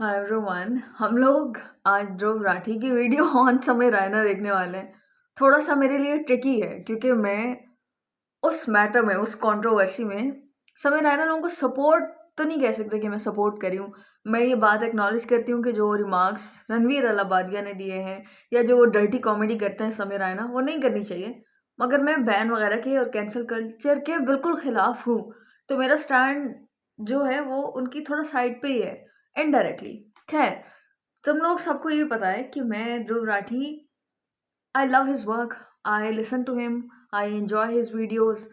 Hi everyone, हम लोग आज ध्रुव राठी की वीडियो ऑन समय रैना देखने वाले हैं। थोड़ा सा मेरे लिए ट्रिकी है क्योंकि मैं उस मैटर में, उस कंट्रोवर्सी में समय रैना लोगों को सपोर्ट तो नहीं कह सकते कि मैं सपोर्ट करी हूँ। मैं ये बात एक्नॉलेज करती हूँ कि जो रिमार्क्स रणवीर अलाहाबादिया ने दिए हैं या जो वो डर्टी कॉमेडी करते हैं समय रैना, वो नहीं करनी चाहिए। मगर मैं बैन वगैरह के और कैंसिल कल्चर के बिल्कुल खिलाफ हूँ। तो मेरा स्टैंड जो है वो उनकी थोड़ा साइड पे ही है, इनडायरेक्टली। खैर, तुम लोग सबको ये भी पता है कि मैं Dhruv Rathee, I love his work, I listen to him, I enjoy his videos,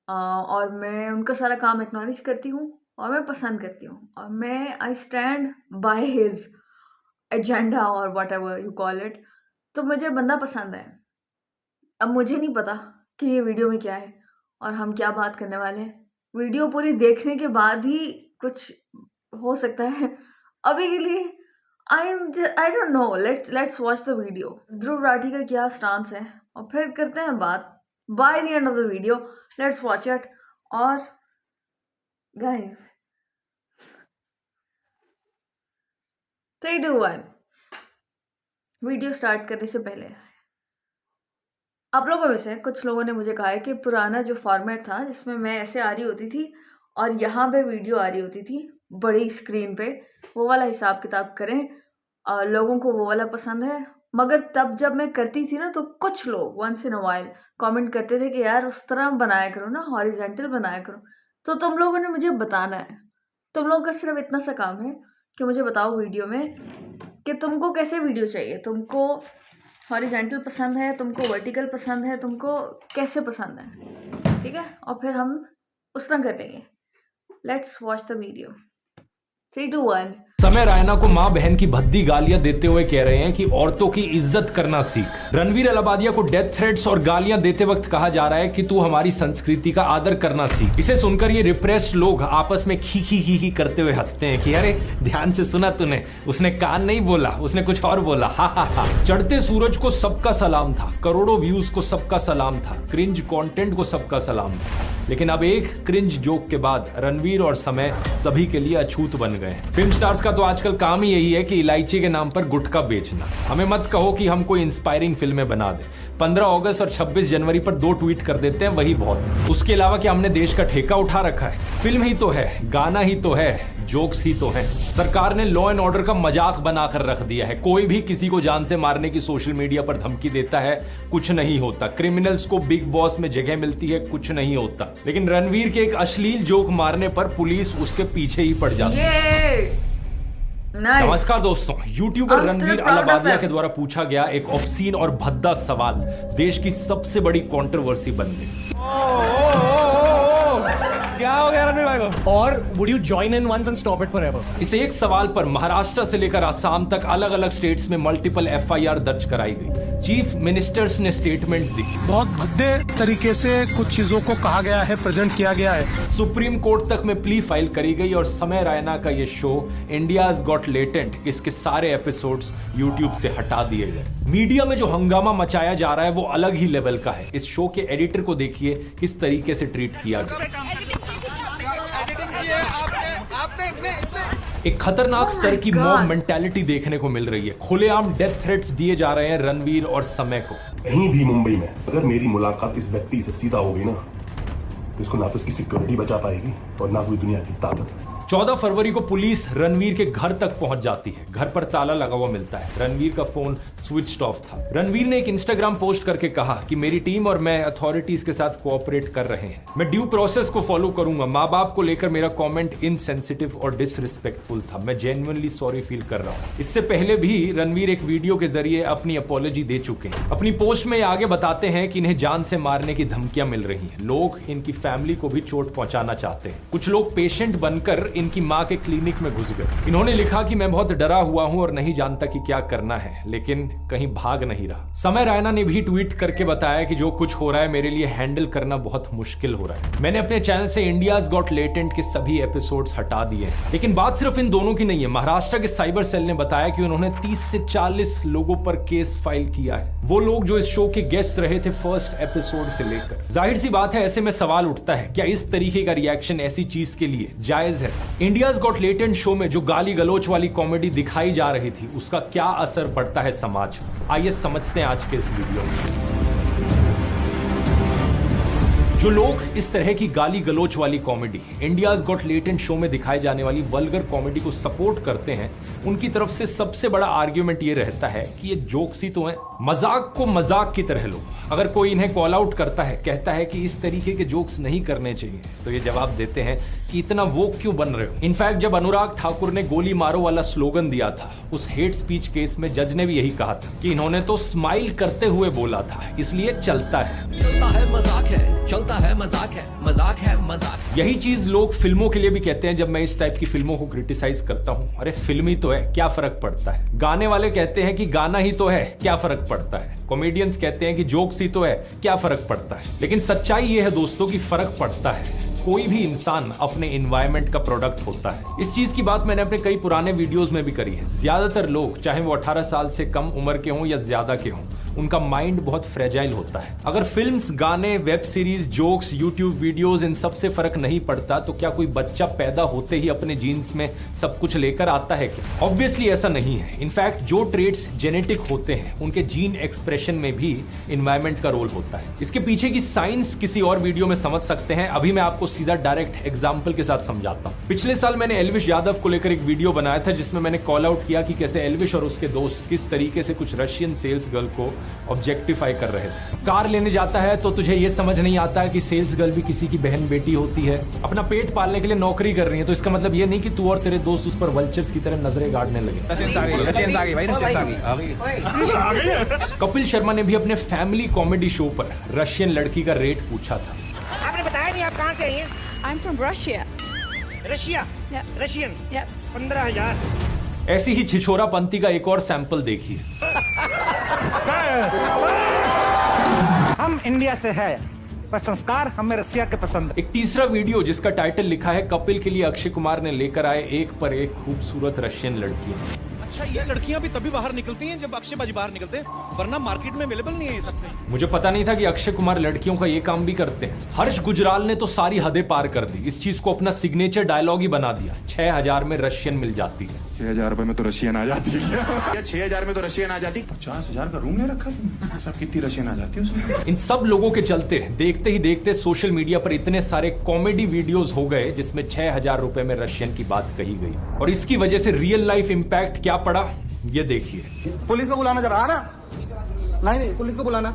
और मैं उनका सारा काम एक्नॉलेज करती हूँ और मैं पसंद करती हूँ और मैं I stand by his agenda और whatever you call it. तो मुझे बंदा पसंद है। अब मुझे नहीं पता कि ये वीडियो में क्या है और हम क्या बात करने वाले हैं। वीडियो पूरी देखने के बाद ही कुछ हो सकता है। अभी के लिए I don't know, let's watch the video. Dhruv Rathee का क्या स्टांस है और फिर करते हैं बात by the end of the video. Let's watch it. और गाइस, 3 2 1, वीडियो स्टार्ट करने से पहले आप लोगों में से कुछ लोगों ने मुझे कहा है कि पुराना जो फॉर्मेट था जिसमें मैं ऐसे आ रही होती थी और यहाँ पे वीडियो आ रही होती थी बड़ी स्क्रीन पे, वो वाला हिसाब किताब करें। लोगों को वो वाला पसंद है। मगर तब जब मैं करती थी ना, तो कुछ लोग once in a while comment करते थे कि यार उस तरह बनाया करो ना, हॉरिजेंटल बनाया करो। तो तुम लोगों ने मुझे बताना है। तुम लोगों का सिर्फ इतना सा काम है कि मुझे बताओ वीडियो में कि तुमको कैसे वीडियो चाहिए। तुमको हॉरिजेंटल पसंद है, तुमको वर्टिकल पसंद है, तुमको कैसे पसंद है, ठीक है? और फिर हम उस तरह कर लेंगे। Let's watch the video. 3 2 1। समय रैना को मां बहन की भद्दी गालियां देते हुए कह रहे हैं कि औरतों की इज्जत करना सीख। रणवीर अलाहाबादिया को डेथ थ्रेट्स और गालियां देते वक्त कहा जा रहा है कि तू हमारी संस्कृति का आदर करना सीख। इसे सुनकर ये रिप्रेस्ड लोग आपस में खी खी खी खी करते हुए हंसते हैं कि अरे ध्यान से सुना तूने, उसने कान नहीं बोला, उसने कुछ और बोला, हा हा हा। चढ़ते सूरज को सबका सलाम था, करोड़ों व्यूज को सबका सलाम था, क्रिंज कंटेंट को सबका सलाम था। लेकिन अब एक क्रिंज जोक के बाद रणवीर और समय सभी के लिए अछूत बन गए। फिल्म स्टार्स का तो आजकल काम ही यही है कि इलायची के नाम पर गुटखा बेचना। हमें मत कहो कि हम कोई इंस्पायरिंग फिल्में बना दे। 15 अगस्त और 26 जनवरी पर 2 ट्वीट कर देते हैं, वही बहुत। उसके अलावा क्या हमने देश का ठेका उठा रखा है? फिल्म ही तो है, गाना ही तो है, जोक्स ही तो है। सरकार ने लॉ एंड ऑर्डर का मजाक बनाकर रख दिया है। कोई भी किसी को जान से मारने की सोशल मीडिया पर धमकी देता है, कुछ नहीं होता। क्रिमिनल्स को बिग बॉस में जगह मिलती है, कुछ नहीं होता। लेकिन रणवीर के एक अश्लील जोक मारने पर पुलिस उसके पीछे ही पड़ जाती है। नमस्कार दोस्तों, यूट्यूबर रणवीर अलाहाबादिया के द्वारा पूछा गया एक ऑब्सीन और भद्दा सवाल देश की सबसे बड़ी कंट्रोवर्सी बन गई। क्या हो गया रणवीर भाई को? और would you join in once and stop it forever? इस एक सवाल पर महाराष्ट्र से लेकर असम तक अलग अलग स्टेट्स में मल्टीपल एफआईआर दर्ज कराई गई। चीफ मिनिस्टर्स ने स्टेटमेंट दी। बहुत भद्दे तरीके से कुछ चीजों को कहा गया है, प्रेजेंट किया गया है। सुप्रीम कोर्ट तक में प्ली फाइल करी गई और समय रैना का ये शो इंडियाज गॉट लेटेंट, इसके सारे एपिसोड्स यूट्यूब से हटा दिए गए। मीडिया में जो हंगामा मचाया जा रहा है वो अलग ही लेवल का है। इस शो के एडिटर को देखिए किस तरीके से ट्रीट किया गया। एक खतरनाक स्तर की मॉब मेंटालिटी देखने को मिल रही है। खुलेआम डेथ थ्रेट्स दिए जा रहे हैं रणवीर और समय को। कहीं भी मुंबई में अगर मेरी मुलाकात इस व्यक्ति से सीधा होगी ना, तो इसको ना तो इसकी सिक्योरिटी बचा पाएगी और ना कोई दुनिया की ताकत। 14 फरवरी को पुलिस रणवीर के घर तक पहुंच जाती है। घर पर ताला लगा हुआ मिलता है। रणवीर का फोन स्विच्ड ऑफ था। रणवीर ने एक इंस्टाग्राम पोस्ट करके कहा कि मेरी टीम और मैं अथॉरिटीज के साथ कोऑपरेट कर रहे हैं। मैं ड्यू प्रोसेस को फॉलो करूंगा। माँ बाप को लेकर मेरा कमेंट इनसेंसिटिव और डिसरिस्पेक्टफुल था। मैं जेन्युइनली सॉरी फील कर रहा हूँ। इससे पहले भी रणवीर एक वीडियो के जरिए अपनी अपॉलॉजी दे चुके हैं। अपनी पोस्ट में आगे बताते हैं कि इन्हें जान से मारने की धमकियां मिल रही हैं। लोग इनकी फैमिली को भी चोट पहुंचाना चाहते हैं। कुछ लोग पेशेंट बनकर इनकी मां के क्लिनिक में घुस गए। इन्होंने लिखा कि मैं बहुत डरा हुआ हूं और नहीं जानता कि क्या करना है, लेकिन कहीं भाग नहीं रहा। समय रैना ने भी ट्वीट करके बताया कि जो कुछ हो रहा है मेरे लिए हैंडल करना बहुत मुश्किल हो रहा है। मैंने अपने चैनल से इंडियाज गॉट लेटेंट के सभी एपिसोड्स हटा दिए हैं। लेकिन बात सिर्फ इन दोनों की नहीं है। महाराष्ट्र के साइबर सेल ने बताया कि उन्होंने 30 से 40 लोगों पर केस फाइल किया है। वो लोग जो इस शो के गेस्ट रहे थे फर्स्ट एपिसोड से लेकर। जाहिर सी बात है, ऐसे में सवाल उठता है, क्या इस तरीके का रिएक्शन ऐसी चीज के लिए जायज है? इंडियाज गॉट लेटेंट शो में जो गाली गलोच वाली कॉमेडी दिखाई जा रही थी उसका क्या असर पड़ता है समाज पर, आइए समझते हैं आज के इस वीडियो में। जो लोग इस तरह की गाली गलोच वाली comedy, India's got latent show में दिखाई जाने वाली वल्गर कॉमेडी को सपोर्ट करते हैं, उनकी तरफ से सबसे बड़ा आर्ग्यूमेंट ये रहता है कि ये जोक्स ही तो हैं, मजाक को मजाक की तरह लो। अगर कोई इन्हें कॉल आउट करता है, कहता है कि इस तरीके के जोक्स नहीं करने चाहिए, तो ये जवाब देते हैं कि इतना वोक क्यों बन रहे हो। इनफैक्ट जब अनुराग ठाकुर ने गोली मारो वाला स्लोगन दिया था, उस हेट स्पीच केस में जज ने भी यही कहा था कि इन्होंने तो स्माइल करते हुए बोला था, इसलिए चलता है। चलता है मजाक है, चलता है मजाक है, मजाक है मजाक। यही चीज लोग फिल्मों के लिए भी कहते हैं जब मैं इस टाइप की फिल्मों को क्रिटिसाइज करता हूं। अरे फिल्म ही तो है, क्या फर्क पड़ता है। गाने वाले कहते हैं कि गाना ही तो है, क्या फर्क पड़ता है। कॉमेडियंस कहते हैं कि जोक्स ही तो है, क्या फर्क पड़ता है। लेकिन सच्चाई ये है दोस्तों कि फर्क पड़ता है। कोई भी इंसान अपने एनवायरनमेंट का प्रोडक्ट होता है। इस चीज की बात मैंने अपने कई पुराने वीडियोस में भी करी है। ज्यादातर लोग, चाहे वो 18 साल से कम उम्र के हों या ज्यादा के हों, उनका माइंड बहुत फ्रेजाइल होता है। अगर फिल्म्स, गाने, web series, jokes, YouTube videos, इन सब से फर्क नहीं पड़ता तो क्या कोई बच्चा पैदा होते ही अपने जीन्स में सब कुछ लेकर आता है क्या? ऑब्वियसली ऐसा नहीं है। इनफैक्ट जो ट्रेड्स जेनेटिक होते हैं, उनके जीन एक्सप्रेशन में भी एनवायरनमेंट का रोल होता है। इसके पीछे की साइंस किसी और वीडियो में समझ सकते हैं। अभी मैं आपको सीधा डायरेक्ट एग्जाम्पल के साथ समझाता हूँ। पिछले साल मैंने एल्विश यादव को लेकर एक वीडियो बनाया था जिसमें मैंने कॉल आउट किया कि कैसे एल्विश और उसके दोस्त किस तरीके से कुछ रशियन सेल्स गर्ल को ऑब्जेक्टिफाई कर रहे थे। कार लेने जाता है तो तुझे ये समझ नहीं आता है कि सेल्स गर्ल भी किसी की बहन बेटी होती है। अपना पेट पालने के लिए नौकरी कर रही है तो इसका मतलब ये नहीं कि तू और तेरे दोस्त उस पर वल्चर्स की तरह नजरें गाड़ने लगे। कपिल शर्मा ने भी अपने फैमिली कॉमेडी शो पर रशियन लड़की का रेट पूछा था। आपने बताया नहीं आप कहाँ से आई हैं? I'm from Russia. Russia? Yeah. Russian? Yeah. 15,000। ऐसी ही छिछोरापंती का एक और सैंपल देखिए। हम इंडिया से है पर संस्कार हमें रशिया के पसंद। एक तीसरा वीडियो जिसका टाइटल लिखा है कपिल के लिए अक्षय कुमार ने लेकर आए एक पर एक खूबसूरत रशियन लड़कियां। अच्छा, ये लड़कियां भी तभी बाहर निकलती हैं जब अक्षय बाजी बाहर निकलते हैं, वरना मार्केट में अवेलेबल नहीं है ये सच में। मुझे पता नहीं था कि अक्षय कुमार लड़कियों का ये काम भी करते हैं। हर्ष गुजराल ने तो सारी हदें पार कर दी, इस चीज को अपना सिग्नेचर डायलॉग ही बना दिया। 6,000 में रशियन मिल जाती है। 6,000 रुपए में तो रशियन आ जाती है। 6,000 में तो रशियन आ जाती। 50,000 का रूम ले रखा तुमने, सब कितनी रशियन आ जाती है उसमें। इन सब लोगों के चलते देखते ही देखते सोशल मीडिया पर इतने सारे कॉमेडी वीडियोस हो गए जिसमें 6,000 रुपए में रशियन की बात कही गई, और इसकी वजह से रियल लाइफ इंपैक्ट क्या पड़ा ये देखिए। पुलिस को बुलाना जरा। ना नहीं पुलिस को बुलाना।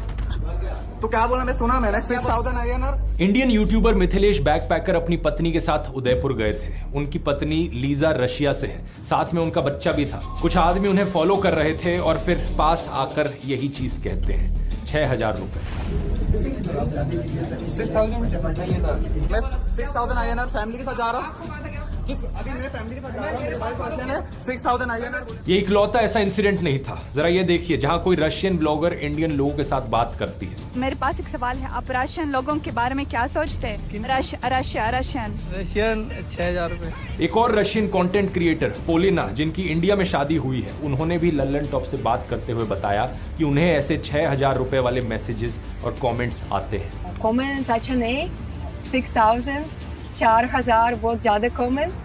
तो क्या बोला? मैं सुना मैंने 6,000 INR। Indian YouTuber Mithilesh backpacker अपनी पत्नी के साथ उदयपुर गए थे। उनकी पत्नी लीजा रशिया से है, साथ में उनका बच्चा भी था। कुछ आदमी उन्हें फॉलो कर रहे थे और फिर पास आकर यही चीज कहते हैं, 6,000 रुपए। 6,000 INR फैमिली के साथ जा रहा हूँ। अभी मैं फैमिली के साथ जा रहा हूँ, मेरे पास रशियन है। 6,000 INR। ये इकलौता ऐसा इंसिडेंट नहीं था। जरा ये देखिए जहां कोई रशियन ब्लॉगर इंडियन लोगों के साथ बात करती है। मेरे पास एक सवाल है, आप रशियन लोगों के बारे में क्या सोचते हैं? रशियन 6,000 रुपए। एक और रशियन कंटेंट क्रिएटर पोलिना, जिनकी इंडिया में शादी हुई है, उन्होंने भी लल्लन टॉप से बात करते हुए बताया कि उन्हें ऐसे 6,000 रुपए वाले मैसेजेस और कमेंट्स आते हैं। कमेंट्स अच्छा नहीं, 6,000 4,000 बहुत ज्यादा comments,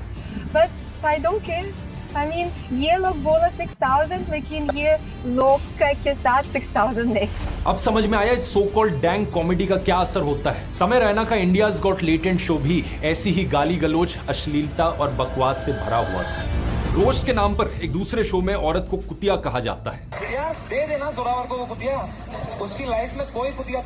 but I don't care. I mean ये लोग बोला 6,000 लेकिन ये लोग के साथ 6,000 नहीं। अब समझ में आया इस सो कॉल्ड डैंग कॉमेडी का क्या असर होता है। समय रैना का इंडियाज गॉट लेटेंट शो भी ऐसी ही गाली गलोच, अश्लीलता और बकवास से भरा हुआ था। रोस्ट के नाम पर एक दूसरे शो में औरत को कुतिया कहा जाता है। यार दे देना जोरावर को वो कुतिया, उसकी लाइफ में कोई कुतिया।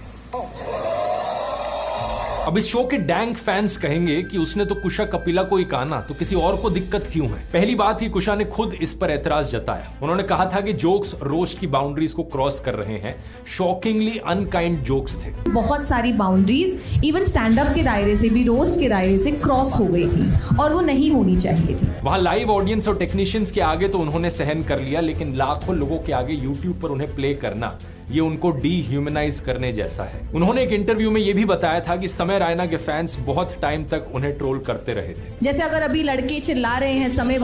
अब इस शो के डैंग फैंस कहेंगे कि उसने तो कुशा कपिला को ही कहा ना, तो किसी और को दिक्कत क्यों है। पहली बात ही कुशा ने खुद इस पर एतराज जताया। उन्होंने कहा था कि जोक्स रोस्ट की बाउंड्रीज को क्रॉस कर रहे हैं। शॉकिंगली अनकाइंड जोक्स थे। बहुत सारी बाउंड्रीज इवन स्टैंड अप के दायरे से भी, रोस्ट के दायरे से क्रॉस हो गई थी और वो नहीं होनी चाहिए थी। वहां लाइव ऑडियंस और टेक्नीशियंस के आगे तो उन्होंने सहन कर लिया, लेकिन लाखों लोगों के आगे यूट्यूब पर उन्हें प्ले करना, ये उनको डीह्यूमनाइज करने जैसा है। उन्होंने एक इंटरव्यू में ये भी बताया था कि समय रैना के फैंस बहुत टाइम तक उन्हें ट्रोल करते रहे थे। जैसे अगर अभी लड़के चिल्ला रहे हैं समय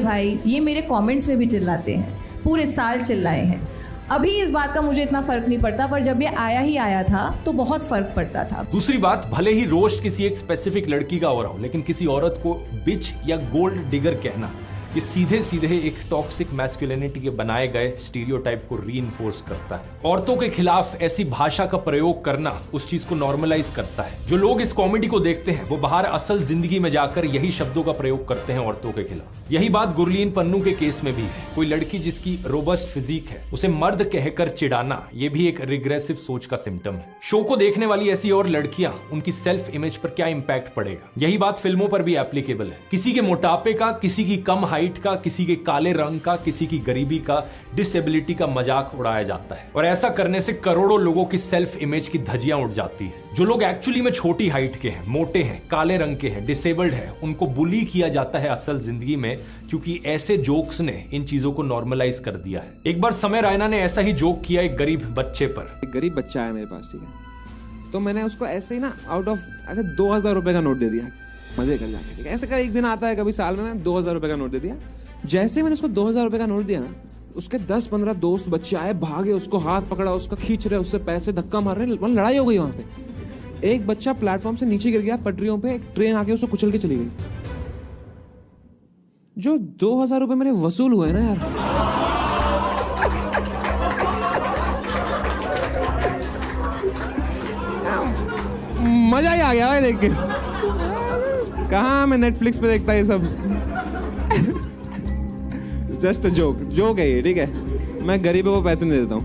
भाई, ये मेरे कमेंट्स में भी चिल्लाते हैं, पूरे साल चिल्लाए हैं। अभी इस बात का मुझे इतना फर्क नहीं पड़ता, पर जब ये आया था तो बहुत फर्क पड़ता था। दूसरी बात, भले ही रोस्ट किसी एक स्पेसिफिक लड़की का हो रहा हो, लेकिन किसी औरत को बिच या गोल्ड डिगर कहना ये सीधे सीधे एक टॉक्सिक मैस्कुलिनिटी के बनाए गए स्टीरियोटाइप को रीइंफोर्स करता है। औरतों के खिलाफ ऐसी भाषा का प्रयोग करना उस चीज को नॉर्मलाइज करता है। जो लोग इस कॉमेडी को देखते हैं वो बाहर असल जिंदगी में जाकर यही शब्दों का प्रयोग करते हैं औरतों के खिलाफ। यही बात गुरलीन पन्नू के केस में भी है। कोई लड़की जिसकी रोबस्ट फिजिक है उसे मर्द कहकर चिढ़ाना ये भी एक रिग्रेसिव सोच का सिम्टम है। शो को देखने वाली ऐसी और लड़कियां, उनकी सेल्फ इमेज पर क्या इंपैक्ट पड़ेगा, यही बात फिल्मों पर भी एप्लीकेबल है। किसी के मोटापे का, किसी की कम हाइट का, किसी के काले रंग का, किसी की गरीबी का, डिसेबिलिटी का मजाक उड़ाया जाता है और ऐसा करने से करोड़ों लोगों की सेल्फ इमेज की धज्जियां उड़ जाती है। जो लोग एक्चुअली में छोटी हाइट के हैं, मोटे हैं, काले रंग के हैं, डिसेबल्ड हैं, उनको बुली किया जाता है असल जिंदगी में, क्योंकि ऐसे जोक्स ने इन चीजों को नॉर्मलाइज कर दिया है। एक बार समय रैना ने ऐसा ही जोक किया एक गरीब बच्चे पर। एक गरीब बच्चा है मेरे पास, ठीक है, तो मैंने उसको ऐसे ही ना आउट ऑफ ऐसे 2000 रुपए का नोट दे दिया, मजे कर जाके, ठीक है। ऐसे का एक दिन आता है कभी साल में, मैंने 2000 रुपए का नोट दे दिया। जैसे मैंने उसको 2000 रुपए का नोट दिया ना, उसके 10-15 दोस्त बच्चे आए, भागे, उसको हाथ पकड़ा, उसका खींच रहे, उससे पैसे धक्का मार रहे, वहां लड़ाई हो गई। वहां पे एक बच्चा प्लेटफॉर्म से नीचे गिर गया, पटरियों पे एक ट्रेन आके उसको कुचल के चली गई। जो 2000 रुपए मेरे वसूल हुए ना यार, मजा ही आ गया भाई देख के। कहाँ मैं नेटफ्लिक्स पे देखता ये सब। जस्ट जोक है ये, ठीक है, मैं गरीबों को पैसे नहीं देता हूँ।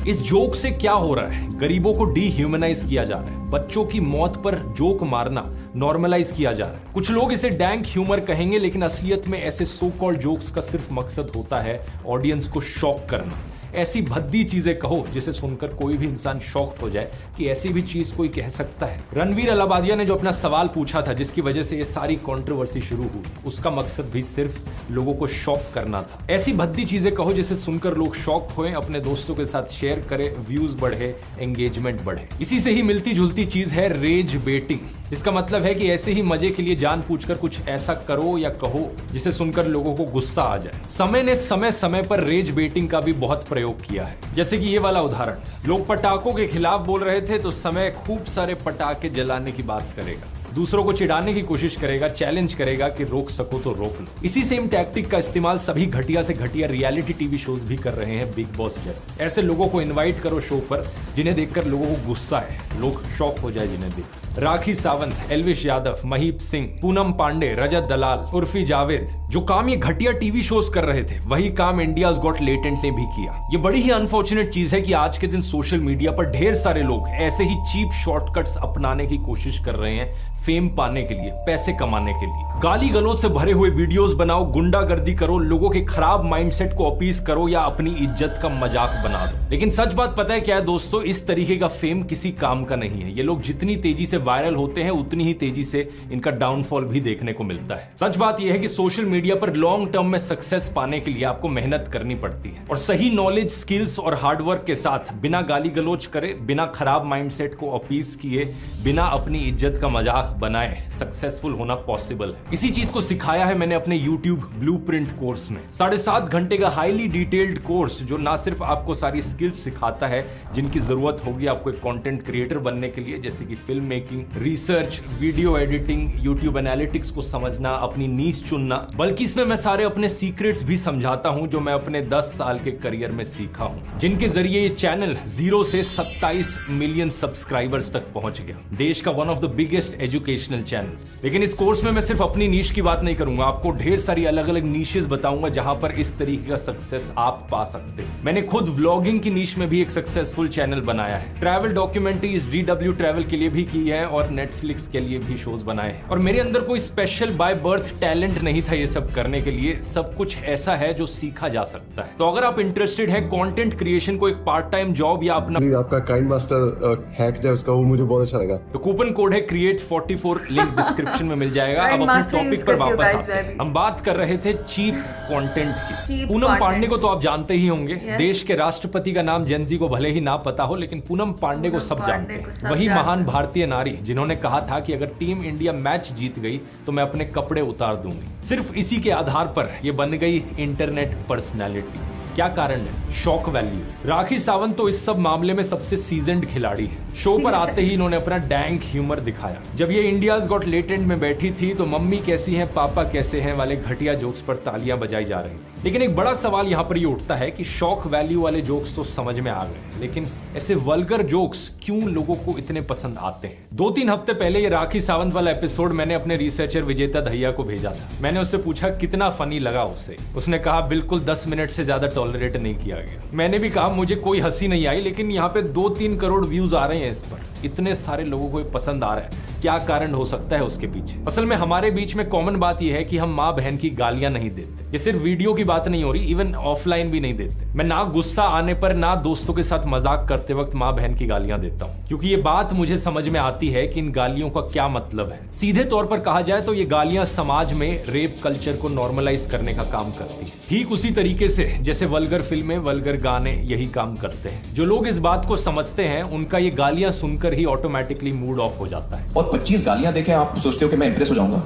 इस जोक से क्या हो रहा है? गरीबों को डीह्यूमनाइज किया जा रहा है। बच्चों की मौत पर जोक मारना नॉर्मलाइज किया जा रहा है। कुछ लोग इसे डैंक ह्यूमर कहेंगे, लेकिन असलियत में ऐसे सो कॉल्ड जोक्स का सिर्फ मकसद होता है ऑडियंस को शॉक करना। ऐसी भद्दी चीजें कहो जिसे सुनकर कोई भी इंसान शॉक्ड हो जाए कि ऐसी भी चीज कोई कह सकता है। रणवीर अलाबादिया ने जो अपना सवाल पूछा था, जिसकी वजह से ये सारी कंट्रोवर्सी शुरू हुई, उसका मकसद भी सिर्फ लोगों को शॉक करना था। ऐसी भद्दी चीजें कहो जिसे सुनकर लोग शॉक होए, अपने दोस्तों के साथ शेयर करें, व्यूज बढ़े, एंगेजमेंट बढ़े। इसी से ही मिलती जुलती चीज है रेज बेटिंग, जिसका मतलब है कि ऐसे ही मजे के लिए जानबूझकर कुछ ऐसा करो या कहो जिसे सुनकर लोगों को गुस्सा आ जाए। समय ने समय समय पर रेज बेटिंग का भी बहुत प्रयोग किया है, जैसे कि ये वाला उदाहरण। लोग पटाखों के खिलाफ बोल रहे थे तो समय खूब सारे पटाखे जलाने की बात करेगा, दूसरों को चिढ़ाने की कोशिश करेगा, चैलेंज करेगा कि रोक सको तो रोक लो। इसी सेम टैक्टिक का इस्तेमाल सभी घटिया से घटिया रियलिटी टीवी शोज भी कर रहे हैं, बिग बॉस जैसे। ऐसे लोगों को इनवाइट करो शो पर जिन्हें देखकर लोगों को गुस्सा है, लोग शॉक हो जाए जिन्हें देख। राखी सावंत, एल्विश यादव, महीप सिंह, पूनम पांडे, रजत दलाल, उर्फी जावेद, जो काम ये घटिया टीवी शोज कर रहे थे, वही काम इंडियाज गॉट लेटेंट ने भी किया। ये बड़ी ही अनफॉर्चुनेट चीज है कि आज के दिन सोशल मीडिया पर ढेर सारे लोग ऐसे ही चीप शॉर्टकट्स अपनाने की कोशिश कर रहे हैं, फेम पाने के लिए, पैसे कमाने के लिए। गाली गलौज से भरे हुए वीडियोस बनाओ, गुंडागर्दी करो, लोगों के खराब माइंडसेट को अपीस करो या अपनी इज्जत का मजाक बना दो। लेकिन सच बात पता है क्या है दोस्तों? इस तरीके का फेम किसी काम का नहीं है। ये लोग जितनी तेजी से वायरल होते हैं, उतनी ही तेजी से इनका डाउनफॉल भी देखने को मिलता है। सच बात यह है कि सोशल मीडिया पर लॉन्ग टर्म में सक्सेस पाने के लिए आपको मेहनत करनी पड़ती है, और सही नॉलेज, स्किल्स और हार्डवर्क के साथ, बिना गाली गलौज करे, बिना खराब माइंडसेट को अपीस किए, बिना अपनी इज्जत का मजाक बनाए सक्सेसफुल होना पॉसिबल है। इसी चीज को सिखाया है मैंने अपने YouTube ब्लूप्रिंट कोर्स में। 7.5 घंटे का हाईली डिटेल्ड कोर्स जो ना सिर्फ आपको सारी स्किल्स सिखाता है जिनकी जरूरत होगी आपको एक कंटेंट क्रिएटर बनने के लिए, जैसे कि film making, research, video editing, YouTube analytics को समझना, अपनी नीश चुनना, बल्कि इसमें मैं सारे अपने सीक्रेट्स भी समझाता हूं जो मैं अपने 10 साल के करियर में सीखा हूं, जिनके जरिए ये चैनल 0 से 27 मिलियन सब्सक्राइबर्स तक पहुंच गया। देश का one of the biggest educational channels. लेकिन इस कोर्स में मैं सिर्फ अपनी नीश की बात नहीं करूंगा, आपको ढेर सारी अलग अलग नीशेस बताऊंगा जहां पर इस तरीके का सक्सेस आप पा सकते हैं। मैंने खुद व्लॉगिंग की नीश में भी एक सक्सेसफुल चैनल बनाया है, ट्रैवल डॉक्यूमेंट्रीज DW ट्रैवल के लिए भी की है और नेटफ्लिक्स के लिए भी शोज बनाए हैं। और मेरे अंदर कोई स्पेशल बाय बर्थ टैलेंट नहीं था ये सब करने के लिए, सब कुछ ऐसा है जो सीखा जा सकता है। तो अगर आप इंटरेस्टेड है कंटेंट क्रिएशन को एक पार्ट टाइम जॉब या अपना, आपका काइंड मास्टर हैक जो है उसका, वो मुझे बहुत अच्छा लगा। तो कूपन कोड है CREATE40 44 लिंक डिस्क्रिप्शन में मिल जाएगा। अब अपने टॉपिक पर वापस आते हैं। हम बात कर रहे थे चीप कंटेंट की। पूनम पांडे को तो आप जानते ही होंगे। देश के राष्ट्रपति का नाम जेनजी को भले ही ना पता हो, लेकिन पूनम पांडे को सब जानते हैं। वही महान भारतीय नारी जिन्होंने कहा था कि अगर टीम इंडिया मैच जीत गई तो मैं अपने कपड़े उतार दूंगी। सिर्फ इसी के आधार पर ये बन गई इंटरनेट पर्सनैलिटी। क्या कारण है? Shock value. राखी सावंत तो इस सब मामले में सबसे सीजन्ड खिलाड़ी है। शो पर आते ही इन्होंने अपना डैंक ह्यूमर दिखाया। जब ये इंडियाज गॉट टैलेंट में बैठी थी तो मम्मी कैसी हैं, पापा कैसे हैं वाले घटिया जोक्स पर तालियां बजाई जा रही थी। लेकिन एक बड़ा सवाल यहाँ पर ये उठता है कि शॉक वैल्यू वाले जोक्स तो समझ में आ गए, लेकिन ऐसे वल्गर जोक्स क्यों लोगों को इतने पसंद आते हैं? 2-3 हफ्ते पहले ये राखी सावंत वाला एपिसोड मैंने अपने रिसर्चर विजेता दहिया को भेजा था। मैंने उससे पूछा कितना फनी लगा उसे। उसने कहा बिल्कुल 10 मिनट से ज्यादा टॉलरेट नहीं किया गया। मैंने भी कहा मुझे कोई हंसी नहीं आई, लेकिन यहाँ पे 2-3 करोड़ व्यूज आ रहे हैं इस पर। इतने सारे लोगों को ये पसंद आ रहा है, क्या कारण हो सकता है उसके पीछे? असल में हमारे बीच में कॉमन बात यह है कि हम माँ बहन की गालियां नहीं देते। ये सिर्फ वीडियो की बात नहीं हो रही, इवन ऑफलाइन भी नहीं देते। मैं ना गुस्सा आने पर ना दोस्तों के साथ मजाक करते वक्त माँ बहन की गालियां देता हूँ, क्योंकि ये बात मुझे समझ में आती है कि इन गालियों का क्या मतलब है। सीधे तौर पर कहा जाए तो ये गालियां समाज में रेप कल्चर को नॉर्मलाइज करने का काम करती है। ठीक उसी तरीके से जैसे वल्गर फिल्में, वल्गर गाने यही काम करते हैं। जो लोग इस बात को समझते हैं उनका ये गालियां सुनकर ही ऑटोमेटिकली मूड ऑफ हो जाता है। और 25 गालियां देके आप सोचते हो कि मैं इंप्रेस हो जाऊंगा,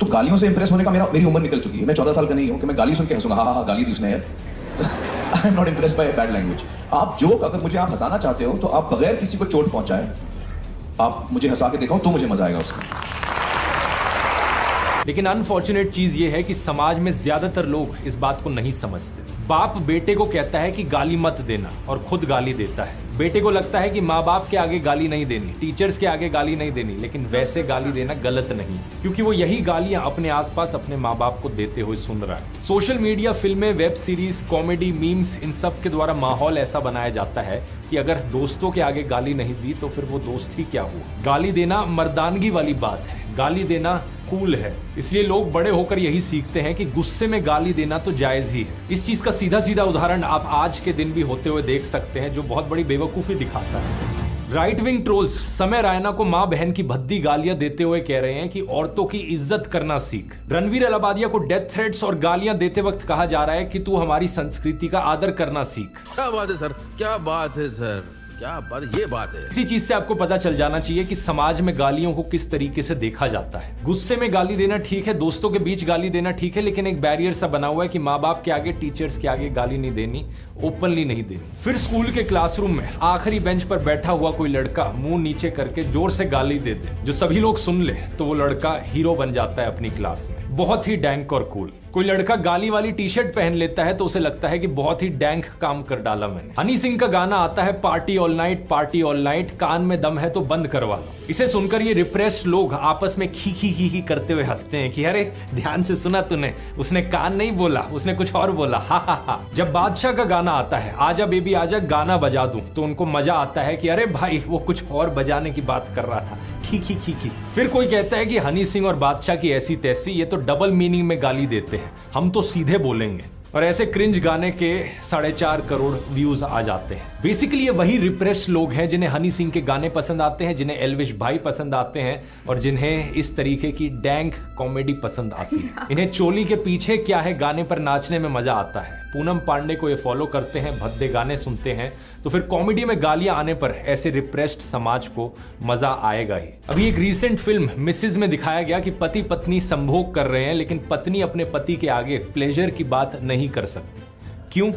तो गालियों से इंप्रेस होने का मेरी उम्र निकल चुकी है। मैं 14 साल का नहीं हूं कि मैं गाली सुन के हंसूंगा, हाँ गाली दी उसने यार। I am not impressed by bad language. आप जोक अगर मुझे आप हंसाना चाहते हो तो आप बगैर किसी को चोट पहुंचाए आप मुझे हंसा के दिखाओ तो मुझे मजा आएगा उसका। लेकिन अनफॉर्चुनेट चीज ये है कि समाज में ज्यादातर लोग इस बात को नहीं समझते। बाप बेटे को कहता है कि गाली मत देना और खुद गाली देता है। बेटे को लगता है कि माँ बाप के आगे गाली नहीं देनी, टीचर्स के आगे गाली नहीं देनी, लेकिन वैसे गाली देना गलत नहीं, क्योंकि वो यही गालियां अपने आसपास अपने माँ बाप को देते हुए सुन रहा है। सोशल मीडिया, फिल्में, वेब सीरीज, कॉमेडी, मीम्स, इन सब के द्वारा माहौल ऐसा बनाया जाता है कि अगर दोस्तों के आगे गाली नहीं दी तो फिर वो दोस्त ही क्या हुआ। गाली देना मर्दानगी वाली बात है, गाली देना कूल है। इसलिए लोग बड़े होकर यही सीखते हैं कि गुस्से में गाली देना तो जायज ही है। इस चीज का सीधा सीधा उदाहरण आप आज के दिन भी होते हुए देख सकते हैं, जो बहुत बड़ी बेवकूफी दिखाता है। राइट विंग ट्रोल्स समय रैना को मां बहन की भद्दी गालियां देते हुए कह रहे हैं कि औरतों की इज्जत करना सीख। रणवीर अलाबादिया को डेथ थ्रेट्स और गालियां देते वक्त कहा जा रहा है कि तू हमारी संस्कृति का आदर करना सीख। क्या बात है सर, क्या बात है सर, क्या बात, ये बात है। इसी चीज से आपको पता चल जाना चाहिए कि समाज में गालियों को किस तरीके से देखा जाता है। गुस्से में गाली देना ठीक है, दोस्तों के बीच गाली देना ठीक है, लेकिन एक बैरियर सा बना हुआ है कि माँ बाप के आगे, टीचर्स के आगे गाली नहीं देनी, ओपनली नहीं देनी। फिर स्कूल के क्लासरूम में आखिरी बेंच पर बैठा हुआ कोई लड़का मुंह नीचे करके जोर से गाली दे दे, जो सभी लोग सुन ले, तो वो लड़का हीरो बन जाता है अपनी क्लास में। बहुत ही डैंक और कूल। कोई लड़का गाली वाली टी शर्ट पहन लेता है तो उसे लगता है कि बहुत ही डैंक काम कर डाला मैंने। हनी सिंह का गाना आता है पार्टी ऑल नाइट, कान में दम है तो बंद करवा लो। इसे सुनकर ये रिप्रेस्ड लोग आपस में खी खी खी करते हुए हंसते हैं कि अरे ध्यान से सुना तूने, उसने कान नहीं बोला, उसने कुछ और बोला, हा हा हा। जब बादशाह का गाना आता है आजा बेबी आजा गाना बजा दूं, तो उनको मजा आता है कि अरे भाई वो कुछ और बजाने की बात कर रहा था, खी खी खी खी। फिर कोई कहता है कि हनी सिंह और बादशाह की ऐसी तैसी, ये तो डबल मीनिंग में गाली देते हैं, हम तो सीधे बोलेंगे। और ऐसे क्रिंज गाने के 4.5 करोड़ व्यूज आ जाते हैं। बेसिकली ये वही रिप्रेस्ड लोग हैं जिन्हें हनी सिंह के गाने पसंद आते हैं, जिन्हें एल्विश भाई पसंद आते हैं और जिन्हें इस तरीके की डैंक कॉमेडी पसंद आती है। इन्हें चोली के पीछे क्या है गाने पर नाचने में मजा आता है। पूनम पांडे को ये फॉलो करते हैं, भद्दे गाने सुनते हैं, तो फिर कॉमेडी में गालियां आने पर ऐसे रिप्रेस्ड समाज को मजा आएगा ही। अभी एक रीसेंट फिल्म मिसेज में दिखाया गया कि पति पत्नी संभोग कर रहे हैं, लेकिन पत्नी अपने पति के आगे प्लेजर की बात नहीं कर सकती। क्यों?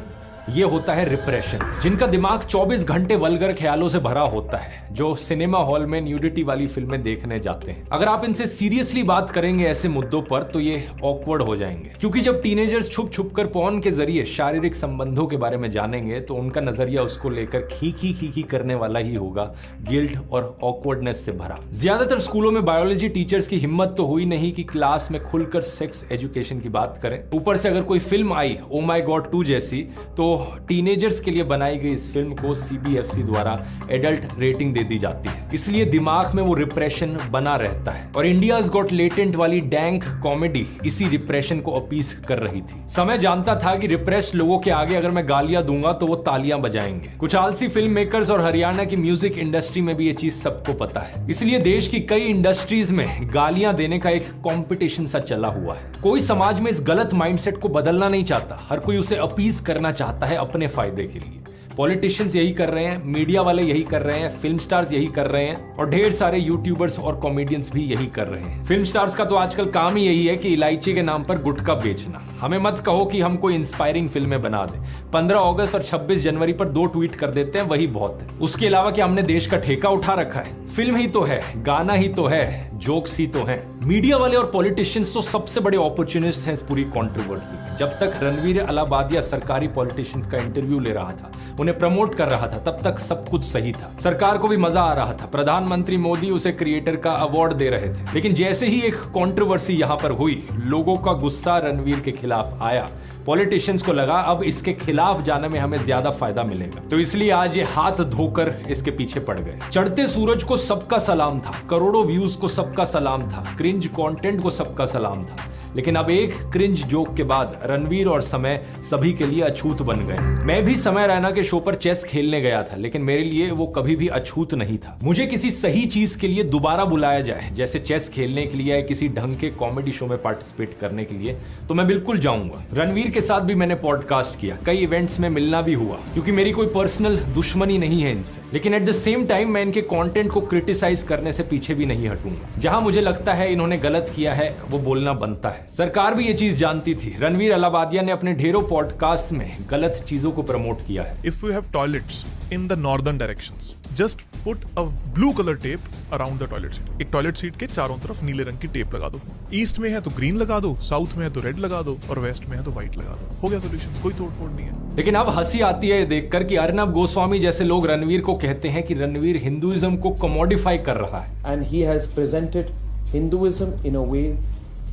ये होता है रिप्रेशन। जिनका दिमाग 24 घंटे वल्गर ख्यालों से भरा होता है, जो सिनेमा हॉल में न्यूडिटी वाली फिल्में देखने जाते हैं। अगर आप इनसे सीरियसली बात करेंगे ऐसे मुद्दों पर तो ये ऑकवर्ड हो जाएंगे, क्योंकि जब टीनेजर्स छुप छुप कर पॉर्न के जरिए शारीरिक संबंधों के बारे में जानेंगे तो उनका नजरिया उसको लेकर खी करने वाला ही होगा, गिल्ट और ऑकवर्डनेस से भरा। ज्यादातर स्कूलों में बायोलॉजी टीचर्स की हिम्मत तो हुई नहीं कि क्लास में खुलकर सेक्स एजुकेशन की बात करें। ऊपर से अगर कोई film I oh my God 2 जैसी, तो टीनेजर्स के लिए बनाई गई इस फिल्म को CBFC द्वारा एडल्ट रेटिंग दे दी जाती है, इसलिए दिमाग में वो रिप्रेशन बना रहता है। और इंडियाज गॉट लेटेंट वाली डैंक कॉमेडी इसी रिप्रेशन को अपीस कर रही थी। समय जानता था कि रिप्रेस्ड लोगों के आगे अगर मैं गालियां दूंगा तो वो तालियां बजाएंगे। कुछ आलसी फिल्म मेकर्स और हरियाणा की म्यूजिक इंडस्ट्री में भी ये चीज सबको पता है, इसलिए देश की कई इंडस्ट्रीज में गालियां देने का एक कॉम्पिटिशन सा चला हुआ है। कोई समाज में इस गलत माइंडसेट को बदलना नहीं चाहता, हर कोई उसे अपीस करना चाहता है अपने फायदे के लिए। पॉलिटिशियंस यही कर रहे हैं, मीडिया वाले यही कर रहे हैं, फिल्म स्टार्स यही कर रहे हैं और ढेर सारे यूट्यूबर्स और कॉमेडियंस भी यही कर रहे हैं। फिल्म स्टार्स का तो आजकल काम ही यही है कि इलायची के नाम पर गुटखा बेचना। हमें मत कहो कि हम कोई इंस्पायरिंग फिल्में बना दें। 15 अगस्त और 26 जनवरी पर 2 ट्वीट कर देते हैं, वही बहुत है। उसके अलावा क्या हमने देश का ठेका उठा रखा है? फिल्म ही तो है, गाना ही तो है, जोक्स ही तो हैं। मीडिया वाले और पॉलिटिशियंस तो सबसे बड़े अपॉर्चुनिस्ट हैं इस पूरी कंट्रोवर्सी। जब तक रणवीर अलाबादिया सरकारी पॉलिटिशियंस का इंटरव्यू ले रहा था, उन्हें प्रमोट कर रहा था, तब तक सब कुछ सही था। सरकार को भी मजा आ रहा था, प्रधानमंत्री मोदी उसे क्रिएटर का अवार्ड दे रहे थे। लेकिन जैसे ही एक कंट्रोवर्सी यहां पर हुई, लोगों का गुस्सा रणवीर के खिलाफ आया। पॉलिटिशियंस को लगा अब इसके खिलाफ जाने में हमें ज्यादा फायदा मिलेगा, तो इसलिए आज ये हाथ धोकर इसके पीछे पड़ गए। चढ़ते सूरज को सबका सलाम था, करोड़ों व्यूज को सबका सलाम था, क्रिंज कंटेंट को सबका सलाम था। लेकिन अब एक क्रिंज जोक के बाद रणवीर और समय सभी के लिए अछूत बन गए। मैं भी समय रैना के शो पर चेस खेलने गया था, लेकिन मेरे लिए वो कभी भी अछूत नहीं था। मुझे किसी सही चीज के लिए दोबारा बुलाया जाए, जैसे चेस खेलने के लिए या किसी ढंग के कॉमेडी शो में पार्टिसिपेट करने के लिए, तो मैं बिल्कुल जाऊंगा। रणवीर के साथ भी मैंने पॉडकास्ट किया, कई इवेंट्स में मिलना भी हुआ, क्योंकि मेरी कोई पर्सनल दुश्मनी नहीं है इनसे। लेकिन एट द सेम टाइम मैं इनके कंटेंट को क्रिटिसाइज करने से पीछे भी नहीं हटूंगा। जहां मुझे लगता है इन्होंने गलत किया है, वो बोलना बनता है। सरकार भी ये चीज जानती थी। रणवीर अलाबादिया ने अपने ढेरों पॉडकास्ट में गलत चीजों को प्रमोट किया है। If you have toilets in the northern directions, just put a blue color tape around the toilet seat. एक टॉयलेट सीट के चारों तरफ नीले रंग की टेप लगा दो। ईस्ट में है तो ग्रीन लगा दो, साउथ में है तो रेड लगा दो और वेस्ट में है तो व्हाइट लगा दो। हो गया सोल्यूशन, कोई तोड़ फोड़ नहीं है। लेकिन अब हंसी आती है देखकर कि अर्नब गोस्वामी जैसे लोग रणवीर को कहते हैं कि रणवीर हिंदुइज्म को कमोडिफाई कर रहा है। And he has presented Hinduism in a way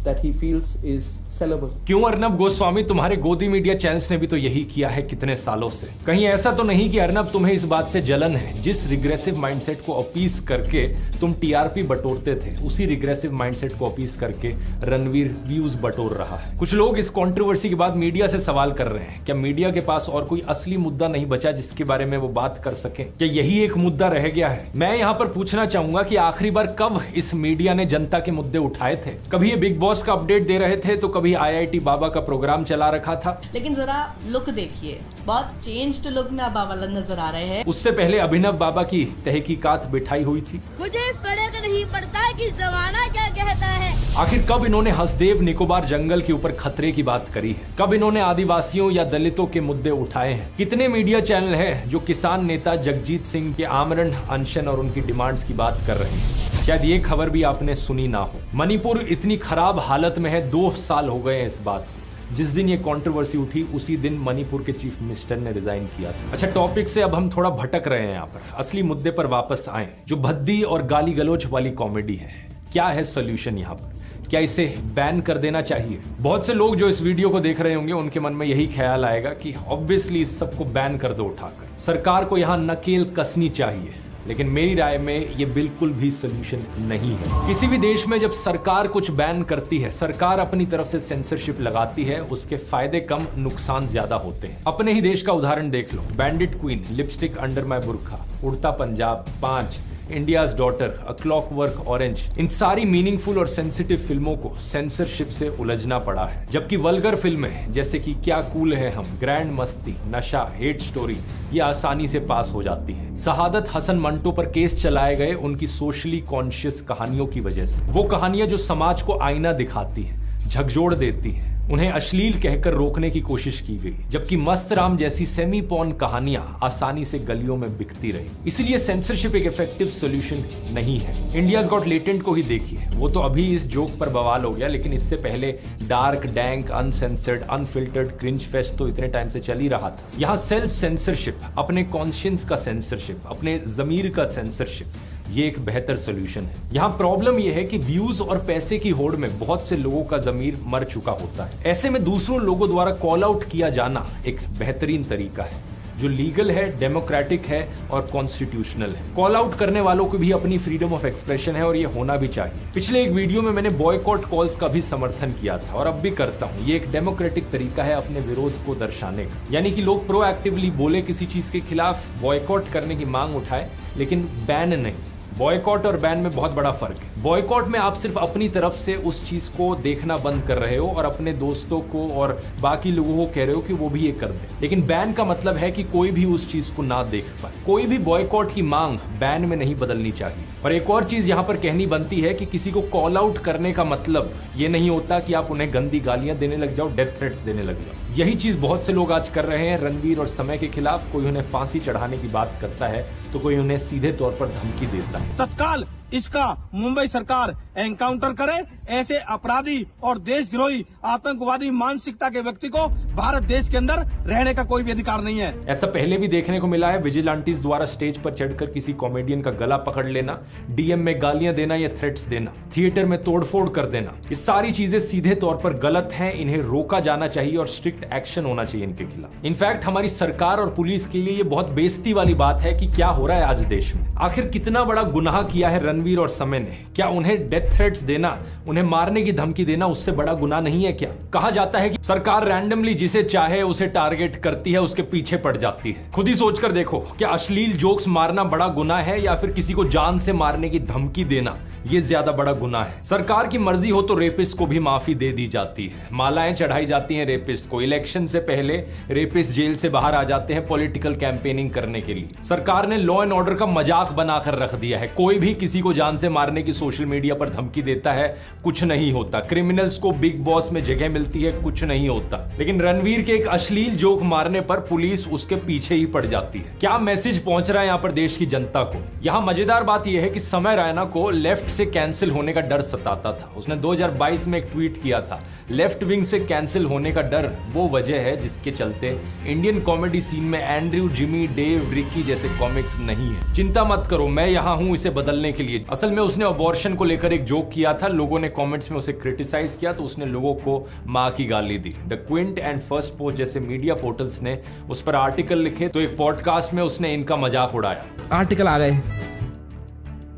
that he feels is sellable. क्यों अर्नब गोस्वामी, तुम्हारे गोदी मीडिया चैनल्स ने भी तो यही किया है कितने सालों से। कहीं ऐसा तो नहीं कि अर्नब तुम्हें इस बात से जलन है? जिस रिग्रेसिव माइंडसेट को अपीस करके तुम टीआरपी बटोरते थे, उसी रिग्रेसिव माइंडसेट को अपीस करके रणवीर व्यूज बटोर रहा है। कुछ लोग इस कंट्रोवर्सी के बाद मीडिया से सवाल कर रहे हैं, क्या मीडिया के पास और कोई असली मुद्दा नहीं बचा जिसके बारे में वो बात कर सके? क्या यही एक मुद्दा रह गया है? मैं यहाँ पर पूछना चाहूंगा कि आखिरी बार कब इस मीडिया ने जनता के मुद्दे उठाए थे? कभी ये बिग बॉस का अपडेट दे रहे थे, तो कभी IIT बाबा का प्रोग्राम चला रखा था। लेकिन जरा लुक देखिए, बहुत चेंज्ड लुक में अब बाबा नजर आ रहे हैं। उससे पहले अभिनव बाबा की तहकीकात बिठाई हुई थी। मुझे फर्क नहीं पड़ता कि जमाना क्या कहता है। आखिर कब इन्होंने हसदेव निकोबार जंगल के ऊपर खतरे की बात करी है? कब इन्होंने आदिवासियों या दलितों के मुद्दे उठाए हैं? कितने मीडिया चैनल हैं जो किसान नेता जगजीत सिंह के आमरण अनशन और उनकी डिमांड्स की बात कर रहे हैं? शायद ये खबर भी आपने सुनी ना हो। मणिपुर इतनी खराब हालत में है, 2 साल हो गए हैं इस बात को। जिस दिन ये कंट्रोवर्सी उठी, उसी दिन मणिपुर के चीफ मिनिस्टर ने रिजाइन किया था। अच्छा, टॉपिक से अब हम थोड़ा भटक रहे हैं। यहाँ पर असली मुद्दे पर वापस आए, जो भद्दी और गाली गलौज वाली कॉमेडी है। क्या है सोल्यूशन यहाँ पर? क्या इसे बैन कर देना चाहिए? बहुत से लोग जो इस वीडियो को देख रहे होंगे, उनके मन में यही ख्याल आएगा कि ऑब्वियसली इस सबको बैन कर दो उठाकर। सरकार को यहाँ नकेल कसनी चाहिए। लेकिन मेरी राय में ये बिल्कुल भी सोल्यूशन नहीं है। किसी भी देश में जब सरकार कुछ बैन करती है, सरकार अपनी तरफ से सेंसरशिप लगाती है, उसके फायदे कम, नुकसान ज्यादा होते हैं। अपने ही देश का उदाहरण देख लो। Bandit queen, lipstick under my burkha, Udta Punjab, 5, India's daughter, a clockwork orange, इन सारी मीनिंगफुल और सेंसिटिव फिल्मों को सेंसरशिप से उलझना पड़ा है। जबकि वल्गर फिल्में जैसे कि क्या कूल है हम, ग्रैंड मस्ती, नशा, हेट स्टोरी, ये आसानी से पास हो जाती है। शहादत हसन मंटो पर केस चलाए गए उनकी सोशली कॉन्शियस कहानियों की वजह से। वो कहानियां जो समाज को आईना दिखाती है, झकझोर देती है, उन्हें अश्लील कहकर रोकने की कोशिश की गई। जबकि मस्त राम जैसी सेमी पॉर्न कहानियां आसानी से गलियों में बिकती रही। इसलिए सेंसरशिप एक इफेक्टिव सॉल्यूशन नहीं है। इंडियाज गॉट लेटेंट को ही देखिए, वो तो अभी इस जोक पर बवाल हो गया, लेकिन इससे पहले dark, dank, uncensored, unfiltered cringe fest तो इतने टाइम से चल ही रहा था। यहाँ सेल्फ सेंसरशिप, अपने कॉन्शियंस का सेंसरशिप, अपने जमीर का सेंसरशिप, ये एक बेहतर सोल्यूशन है। यहाँ प्रॉब्लम ये है कि व्यूज और पैसे की होड़ में बहुत से लोगों का जमीर मर चुका होता है। ऐसे में दूसरों लोगों द्वारा कॉल आउट किया जाना एक बेहतरीन तरीका है जो लीगल है, डेमोक्रेटिक है और कॉन्स्टिट्यूशनल है। कॉल आउट करने वालों को भी अपनी फ्रीडम ऑफ एक्सप्रेशन है और ये होना भी चाहिए। पिछले एक वीडियो में मैंने बॉयकॉट कॉल्स का भी समर्थन किया था और अब भी करता हूँ। ये एक डेमोक्रेटिक तरीका है अपने विरोध को दर्शाने का, यानी कि लोग प्रोएक्टिवली बोले किसी चीज के खिलाफ, बॉयकॉट करने की मांग उठाए, लेकिन बैन नहीं। बॉयकॉट और बैन में बहुत बड़ा फर्क है। बॉयकॉट में आप सिर्फ अपनी तरफ से उस चीज को देखना बंद कर रहे हो और अपने दोस्तों को और बाकी लोगों को कह रहे हो कि वो भी ये कर दें, लेकिन बैन का मतलब है कि कोई भी उस चीज को ना देख पाए। कोई भी बॉयकॉट की मांग बैन में नहीं बदलनी चाहिए। और एक और चीज यहाँ पर कहनी बनती है कि किसी को कॉल आउट करने का मतलब ये नहीं होता कि आप उन्हें गंदी गालियां देने लग जाओ, डेथ थ्रेट्स देने लग जाओ। यही चीज बहुत से लोग आज कर रहे हैं रणवीर और समय के खिलाफ। कोई उन्हें फांसी चढ़ाने की बात करता है तो कोई उन्हें सीधे तौर पर धमकी देता है। तत्काल इसका मुंबई सरकार एनकाउंटर करे। ऐसे अपराधी और देशद्रोही आतंकवादी मानसिकता के व्यक्ति को भारत देश के अंदर रहने का कोई भी अधिकार नहीं है। ऐसा पहले भी देखने को मिला है। विजिलेंटीज द्वारा स्टेज पर चढ़कर किसी कॉमेडियन का गला पकड़ लेना, डीएम में गालियां देना या थ्रेट्स देना, थिएटर में तोड़फोड़ कर देना, ये सारी चीजें सीधे तौर पर गलत हैं। इन्हें रोका जाना चाहिए और स्ट्रिक्ट एक्शन होना चाहिए इनके खिलाफ। इनफैक्ट हमारी सरकार और पुलिस के लिए ये बहुत बेइज्जती वाली बात है कि क्या हो रहा है आज देश में। आखिर कितना बड़ा गुनाह किया है रणवीर और समय ने? क्या उन्हें डेथ थ्रेट्स देना, उन्हें मारने की धमकी देना उससे बड़ा गुनाह नहीं है क्या? कहा जाता है कि सरकार रैंडमली जिसे चाहे उसे टारगेट करती है, उसके पीछे पड़ जाती है। खुद ही सोचकर देखो, क्या अश्लील जोक्स मारना बड़ा गुनाह है या फिर किसी को जान से मारने की धमकी देना ये ज्यादा बड़ा गुनाह है? सरकार की मर्जी हो तो रेपिस्ट को भी माफी दे दी जाती है, मालाएं चढ़ाई जाती हैं रेपिस्ट को। इलेक्शन से पहले रेपिस्ट जेल से बाहर आ जाते हैं पॉलिटिकल कैंपेनिंग करने के लिए। सरकार ने लॉ एंड ऑर्डर का मजाक बनाकर रख दिया है। कोई भी किसी को जान से मारने की सोशल मीडिया पर धमकी देता है, कुछ नहीं होता। क्रिमिनल्स को बिग बॉस में जगह मिलती है, कुछ नहीं होता। लेकिन रणवीर के एक अश्लील जोक मारने पर पुलिस उसके पीछे ही पड़ जाती है। क्या मैसेज पहुंच रहा है यहाँ पर देश की जनता को? यहाँ मजेदार बात यह है कि समय रैना को लेफ्ट से कैंसिल होने का डर सताता था। उसने 2022 में एक ट्वीट किया था, लेफ्ट विंग से कैंसिल होने का डर वो वजह है जिसके चलते इंडियन कॉमेडी सीन में एंड्रयू, जिमी, डेव, रिकी जैसे कॉमिक्स नहीं है। चिंता मत करो, मैं यहाँ हूँ इसे बदलने के लिए। असल में उसने अबॉर्शन को लेकर एक जोक किया था, लोगों ने कमेंट्स में उसे क्रिटिसाइज किया तो उसने लोगों को मां की गाली दी। The Quint and Firstpost जैसे मीडिया पोर्टल्स ने उस पर आर्टिकल लिखे तो एक पॉडकास्ट में उसने इनका मजाक उड़ाया। आर्टिकल आ गए,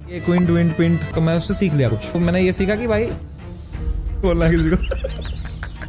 ये क्विंट विंट पिंट, तो मैं उससे सीख लिया कुछ। तो मैंने ये सीखा कि भाई बोलना किसी को।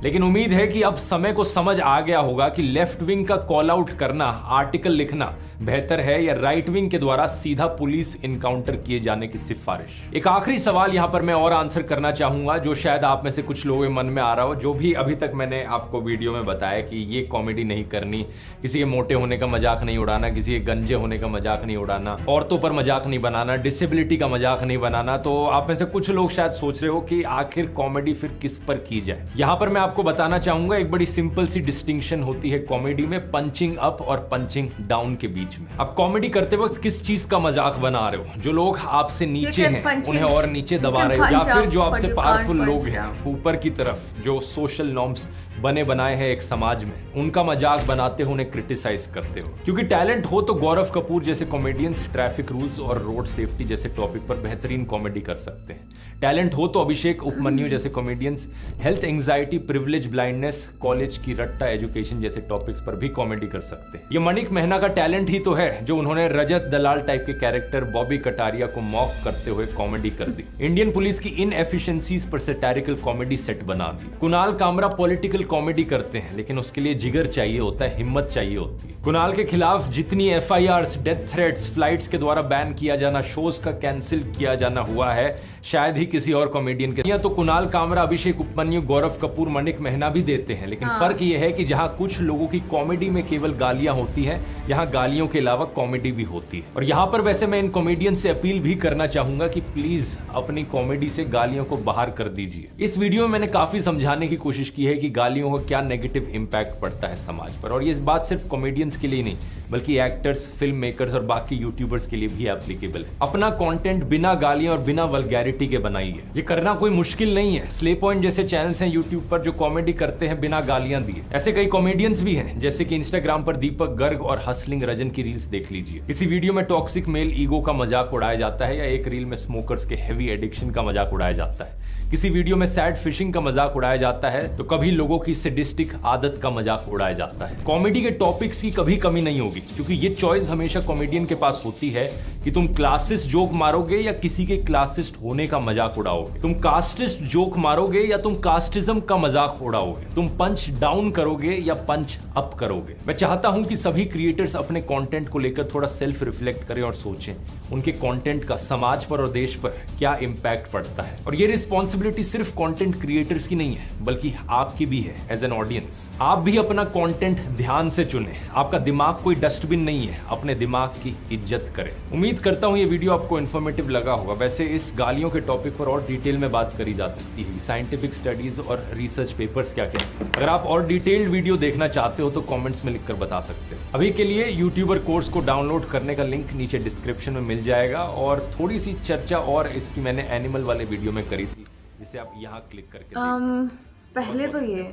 लेकिन उम्मीद है कि अब समय को समझ आ गया होगा कि लेफ्ट विंग का कॉल आउट करना, आर्टिकल लिखना बेहतर है या राइट विंग के द्वारा सीधा पुलिस इनकाउंटर किए जाने की सिफारिश। एक आखिरी सवाल यहां पर मैं और आंसर करना चाहूंगा जो शायद आप में से कुछ लोगों के मन में आ रहा हो। जो भी अभी तक मैंने आपको वीडियो में बताया कि ये कॉमेडी नहीं करनी, किसी के मोटे होने का मजाक नहीं उड़ाना, किसी के गंजे होने का मजाक नहीं उड़ाना, औरतों पर मजाक नहीं बनाना, डिसेबिलिटी का मजाक नहीं बनाना, तो आप में से कुछ लोग शायद सोच रहे हो कि आखिर कॉमेडी फिर किस पर की जाए। यहां पर मैं आपको बताना चाहूंगा एक बड़ी सिंपल सी डिस्टिंक्शन होती है कॉमेडी में पंचिंग अप और पंचिंग डाउन के बीच में। आप कॉमेडी करते वक्त किस चीज का मजाक बना रहे हो? जो लोग आपसे नीचे हैं उन्हें और नीचे दबा रहे हो, या फिर जो आपसे पावरफुल लोग हैं ऊपर की तरफ, जो सोशल नॉर्म्स बने बनाए हैं एक समाज में, उनका मजाक बनाते हो, उन्हें क्रिटिसाइज करते हो। क्योंकि टैलेंट हो तो गौरव कपूर जैसे कॉमेडियंस ट्रैफिक रूल्स और रोड सेफ्टी जैसे टॉपिक पर बेहतरीन कॉमेडी कर सकते हैं। टैलेंट हो तो अभिषेक उपमन्यु जैसे comedians health, anxiety, privilege, blindness, college की रट्टा, एजुकेशन जैसे टॉपिक्स पर भी कॉमेडी कर सकते हैं। ये मणिक मेहना का टैलेंट ही तो है जो उन्होंने रजत दलाल टाइप के कैरेक्टर बॉबी कटारिया को मॉक करते हुए कॉमेडी कर दी। इंडियन पुलिस की इनएफिशिएंसीज पर सैटारिकल कॉमेडी सेट बना दी। कुणाल कामरा पॉलिटिकल कॉमेडी करते हैं लेकिन उसके लिए जिगर चाहिए होता है, हिम्मत चाहिए होती है। कुणाल के खिलाफ जितनी FIRs, डेथ थ्रेट्स, फ्लाइट्स के द्वारा बैन किया जाना, शोज का कैंसिल किया जाना हुआ है, शायद ही किसी और कॉमेडियन के। या तो कुणाल कामरा, अभिषेक उपमन्यु, गौरव कपूर, मणिक मेहना भी देते हैं, लेकिन फर्क यह है कि जहां कुछ लोगों की कॉमेडी में केवल गालियां होती हैं, यहां गालियों के अलावा कॉमेडी भी होती है। और यहां पर वैसे मैं इन कॉमेडियन से अपील भी करना चाहूंगा कि प्लीज अपनी कॉमेडी से गालियों को बाहर कर दीजिए। इस वीडियो में मैंने काफी समझाने की कोशिश की है कि गालियां गालियों का क्या नेगेटिव इम्पैक्ट पड़ता है समाज पर। और ये बात सिर्फ कॉमेडियंस के लिए नहीं बल्कि एक्टर्स, फिल्म मेकर्स और बाकी यूट्यूबर्स के लिए भी एप्लीकेबल है। अपना कंटेंट बिना गालियों और बिना वल्गैरिटी के बनाइए। ये करना कोई मुश्किल नहीं है। स्ले पॉइंट जैसे चैनल्स हैं यूट्यूब पर जो कॉमेडी करते हैं बिना गालियां दिए। ऐसे कई कॉमेडियंस भी हैं, जैसे कि इंस्टाग्राम पर दीपक गर्ग और हसलिंग रजन की रील्स देख लीजिए। किसी वीडियो में टॉक्सिक मेल ईगो का मजाक उड़ाया जाता है या एक रील में स्मोकर्स के हेवी एडिक्शन का मजाक उड़ाया जाता है। किसी वीडियो में सैड फिशिंग का मजाक उड़ाया जाता है तो कभी लोगों की सैडिस्टिक आदत का मजाक उड़ाया जाता है। कॉमेडी के टॉपिक्स की कभी कमी नहीं होगी, क्योंकि ये चॉइस हमेशा कॉमेडियन के पास होती है कि तुम क्लासिस्ट जोक मारोगे या किसी के क्लासिस्ट होने का मजाक उड़ाओगे, तुम कास्टिस्ट जोक मारोगे या तुम कास्टिज्म का मजाक उड़ाओगे, तुम पंच डाउन करोगे या पंच अप करोगे। मैं चाहता हूं कि सभी क्रिएटर्स अपने कंटेंट को लेकर थोड़ा सेल्फ रिफ्लेक्ट करें और सोचें उनके कंटेंट का समाज पर और देश पर क्या इंपैक्ट पड़ता है। और ये रिस्पॉन्सिबिलिटी सिर्फ कंटेंट क्रिएटर्स की नहीं है बल्कि आपकी भी है एज एन ऑडियंस। आप भी अपना कंटेंट ध्यान से चुनें। आपका दिमाग कोई डस्टबिन नहीं है, अपने दिमाग की इज्जत करें। उम्मीद करता हूं ये वीडियो आपको इन्फॉर्मेटिव लगा होगा। वैसे इस गालियों के टॉपिक पर और डिटेल में बात करी जा सकती है, साइंटिफिक स्टडीज और रिसर्च पेपर्स क्या क्या। अगर आप और डिटेल्ड वीडियो देखना चाहते हो तो कमेंट्स में लिखकर बता सकते हो। अभी के लिए यूट्यूबर कोर्स को डाउनलोड करने का लिंक नीचे डिस्क्रिप्शन में मिल जाएगा और थोड़ी सी चर्चा और इसकी मैंने एनिमल वाले वीडियो में करी थी, जिसे आप यहाँ क्लिक करके देख सकते हैं। पहले तो ये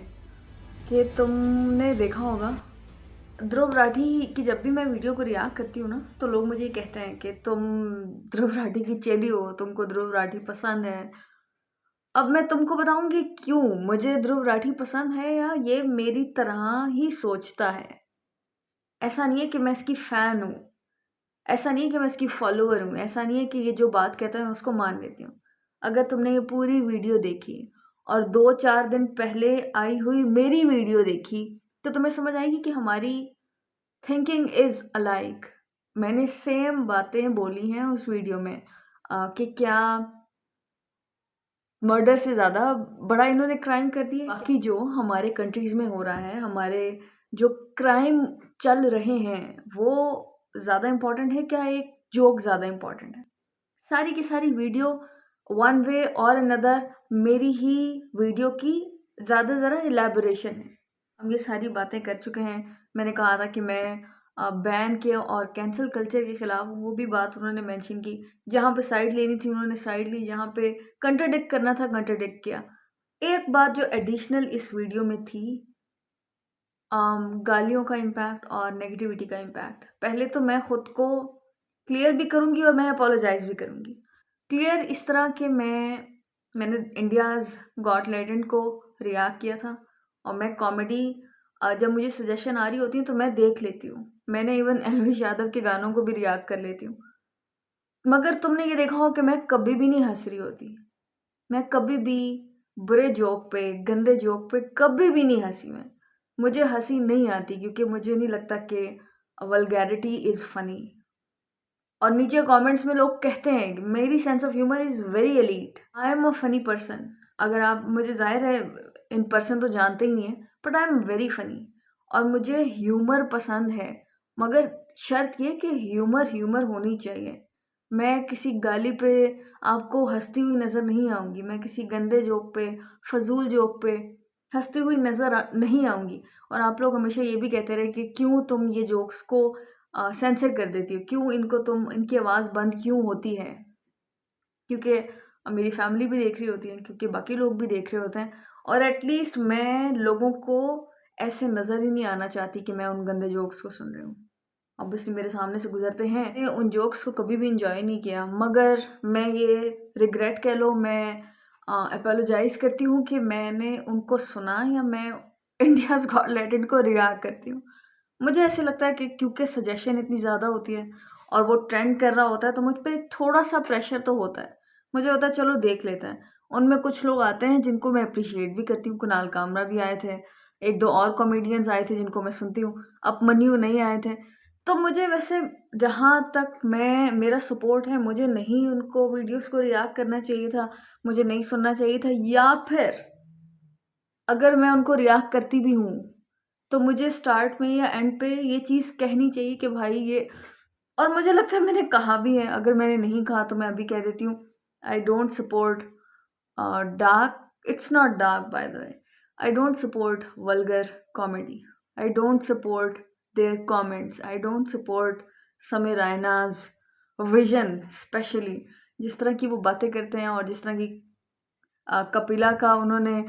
कि तुमने देखा होगा ध्रुव राठी की जब भी मैं वीडियो को रिएक्ट करती हूँ ना तो लोग मुझे कहते हैं कि तुम ध्रुव राठी की चेली हो, तुमको ध्रुव राठी पसंद है। अब मैं तुमको बताऊंगी क्यों मुझे ध्रुव राठी पसंद है, या ये मेरी तरह ही सोचता है। ऐसा नहीं है कि मैं इसकी फ़ैन हूँ, ऐसा नहीं है कि मैं इसकी फॉलोअर हूँ, ऐसा नहीं है कि ये जो बात कहता है मैं उसको मान लेती हूँ। अगर तुमने ये पूरी वीडियो देखी और 2-4 दिन पहले आई हुई मेरी वीडियो देखी तो तुम्हें समझ आएगी कि हमारी थिंकिंग इज़ अलाइक। मैंने सेम बातें बोली हैं उस वीडियो में कि क्या मर्डर से ज़्यादा बड़ा इन्होंने क्राइम कर दिया। बाकी जो हमारे कंट्रीज़ में हो रहा है, हमारे जो क्राइम चल रहे हैं वो ज़्यादा इम्पॉर्टेंट है क्या एक जोक ज़्यादा इम्पॉर्टेंट है? सारी की सारी वीडियो वन वे और अनदर मेरी ही वीडियो की ज़्यादा इलेबोरेशन है। हम ये सारी बातें कर चुके हैं। मैंने कहा था कि मैं बैन के और कैंसिल कल्चर के ख़िलाफ़, वो भी बात उन्होंने मेंशन की। जहाँ पे साइड लेनी थी उन्होंने साइड ली, जहाँ पे कंट्राडिक्ट करना था कंट्राडिक्ट किया। एक बात जो एडिशनल इस वीडियो में थी, गालियों का इम्पैक्ट और नेगेटिविटी का इम्पैक्ट। पहले तो मैं ख़ुद को क्लियर भी करूँगी और मैं अपोलोजाइज़ भी करूँगी। क्लियर इस तरह के मैंने इंडियाज़ गॉट टैलेंट को रिएक्ट किया था और मैं कॉमेडी जब मुझे सजेशन आ रही होती है तो मैं देख लेती हूँ। मैंने इवन एलविश यादव के गानों को भी रिएक्ट कर लेती हूँ। मगर तुमने ये देखा हो कि मैं कभी भी नहीं हंस रही होती। मैं कभी भी बुरे जोक पे, गंदे जोक पे कभी भी नहीं हंसी। मुझे हंसी नहीं आती क्योंकि मुझे नहीं लगता कि वल्गैरिटी इज़ फ़नी। और नीचे कमेंट्स में लोग कहते हैं कि मेरी sense of humour is very elite, I am a funny person. अगर आप मुझे ज़ाहिर है इन पर्सन तो जानते ही नहीं है, but I am very funny और मुझे ह्यूमर पसंद है। मगर शर्त ये कि ह्यूमर होनी चाहिए। मैं किसी गाली पे आपको हंसती हुई नज़र नहीं आऊँगी, मैं किसी गंदे जोक पे, फजूल जोक पे हंसती हुई नज़र नहीं आऊँगी। और आप लोग हमेशा ये भी कहते रहे कि क्यों तुम ये जोक्स को सेंसर कर देती हो, क्यों इनकी आवाज़ बंद क्यों होती है। क्योंकि मेरी फैमिली भी देख रही होती है, क्योंकि बाकी लोग भी देख रहे होते हैं। और एटलीस्ट मैं लोगों को ऐसे नज़र ही नहीं आना चाहती कि मैं उन गंदे जोक्स को सुन रही हूँ। ऑब्वियसली मेरे सामने से गुजरते हैं, मैंने उन जोक्स को कभी भी इंजॉय नहीं किया। मगर मैं ये रिग्रेट कह लो, मैं अपोलोजाइज़ करती हूँ कि मैंने उनको सुना या मैं इंडियाज़ गॉट टैलेंट को रिएक्ट करती हूँ। मुझे ऐसे लगता है कि क्योंकि सजेशन इतनी ज़्यादा होती है और वो ट्रेंड कर रहा होता है तो मुझ पर थोड़ा सा प्रेशर तो होता है। मुझे होता है चलो देख लेते हैं। उनमें कुछ लोग आते हैं जिनको मैं अप्रिशिएट भी करती हूँ। कुणाल कामरा भी आए थे, 1-2 और कॉमेडियंस आए थे जिनको मैं सुनती हूँ। अपमन्यु नहीं आए थे। तो मुझे वैसे जहाँ तक मेरा सपोर्ट है, मुझे नहीं उनको वीडियोस को रिएक्ट करना चाहिए था, मुझे नहीं सुनना चाहिए था। या फिर अगर मैं उनको रिएक्ट करती भी हूँ तो मुझे स्टार्ट में या एंड पे ये चीज़ कहनी चाहिए कि भाई ये, और मुझे लगता है मैंने कहा भी है। अगर मैंने नहीं कहा तो मैं अभी कह देती हूँ, I don't support dark, it's not dark by the way, I don't support vulgar comedy. I don't support their comments. I don't support Samir Raina's vision, especially जिस तरह की वो बातें करते हैं और जिस तरह की कपिला का उन्होंने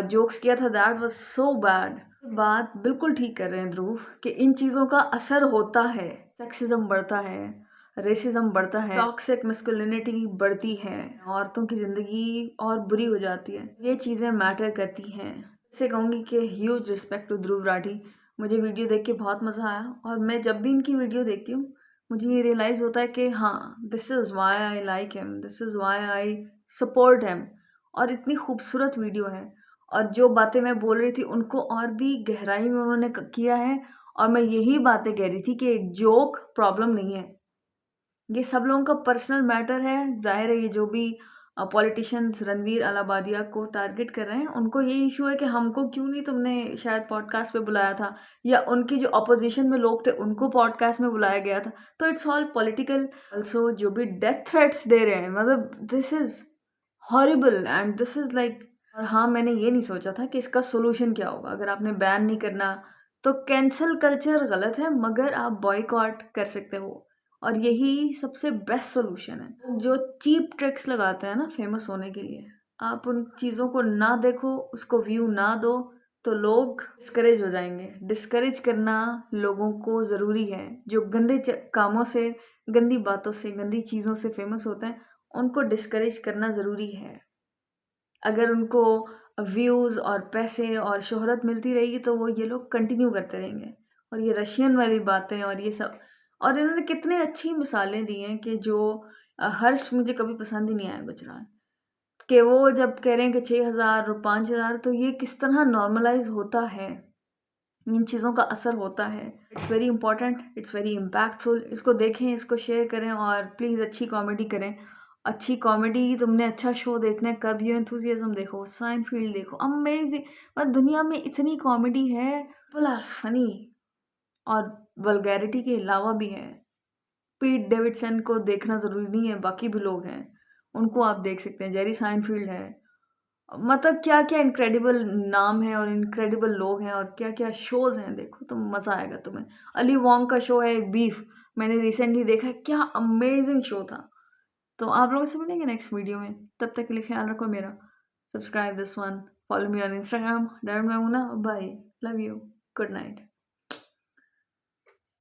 जोक्स किया था, दैट वाज सो बैड। बात बिल्कुल ठीक कर रहे हैं ध्रुव कि इन चीज़ों का असर होता है, सेक्सिज्म बढ़ता है, रेसिज्म बढ़ता है, टॉक्सिक मैस्कुलिनिटी बढ़ती है, औरतों की ज़िंदगी और बुरी हो जाती है। ये चीज़ें मैटर करती हैं। इससे कहूँगी कि huge respect to Dhruv Rathee. मुझे वीडियो देख के बहुत मज़ा आया और मैं जब भी इनकी वीडियो देखती हूँ मुझे ये रियलाइज़ होता है कि हाँ, this is why I like him, this is why I support him. और इतनी खूबसूरत वीडियो है और जो बातें मैं बोल रही थी उनको और भी गहराई में उन्होंने किया है। और मैं यही बातें कह रही थी कि एक जोक प्रॉब्लम नहीं है, ये सब लोगों का पर्सनल मैटर है। जाहिर है ये जो भी पॉलिटिशियंस रणवीर अलाबादिया को टारगेट कर रहे हैं उनको ये इशू है कि हमको क्यों नहीं तुमने शायद पॉडकास्ट पे बुलाया था, या उनकी जो अपोजिशन में लोग थे उनको पॉडकास्ट में बुलाया गया था। तो इट्स ऑल पॉलिटिकल। ऑल्सो जो भी डेथ थ्रेट्स दे रहे हैं, मतलब this is horrible and this is like. और हाँ, मैंने ये नहीं सोचा था कि इसका सोल्यूशन क्या होगा। अगर आपने बैन नहीं करना तो कैंसल कल्चर गलत है, मगर आप बॉयकॉट कर सकते हो और यही सबसे बेस्ट सोल्यूशन है। जो चीप ट्रिक्स लगाते हैं ना फेमस होने के लिए, आप उन चीज़ों को ना देखो, उसको व्यू ना दो, तो लोग डिस्करेज हो जाएंगे। डिस्करेज करना लोगों को ज़रूरी है। जो गंदे कामों से, गंदी बातों से, गंदी चीज़ों से फेमस होते हैं उनको डिस्करेज करना ज़रूरी है। अगर उनको व्यूज़ और पैसे और शोहरत मिलती रहेगी तो वो ये लोग कंटिन्यू करते रहेंगे। और ये रशियन वाली बातें और ये सब, और इन्होंने कितने अच्छी मिसालें दी हैं कि जो हर्ष मुझे कभी पसंद ही नहीं आया गुजरात कि वो जब कह रहे हैं कि 6,000 और 5,000, तो ये किस तरह नॉर्मलाइज होता है, इन चीज़ों का असर होता है। It's very important, it's very impactful. इसको देखें, इसको शेयर करें और प्लीज़ अच्छी कॉमेडी करें। अच्छी कॉमेडी, तुमने अच्छा शो देखना है, कर्ब योर एंथुसियाज्म देखो, साइनफील्ड देखो, अमेजिंग। बस दुनिया में इतनी कॉमेडी है, पीपल आर फनी और वल्गैरिटी के अलावा भी है। पीट डेविडसन को देखना ज़रूरी नहीं है, बाकी भी लोग हैं उनको आप देख सकते हैं। जेरी साइनफील्ड है, मतलब क्या क्या इनक्रेडिबल नाम है और इनक्रेडिबल लोग हैं और क्या क्या शोज़ हैं। देखो तो मज़ा आएगा तुम्हें। अली वोंग का शो है एक बीफ, मैंने रिसेंटली देखा है, क्या अमेजिंग शो था। तो आप लोगों से मिलेंगे नेक्स्ट वीडियो में, तब तक के लिए ख्याल रखो मेरा। Subscribe this one, follow me on Instagram, dad Maimoona. Bye, love you, good night.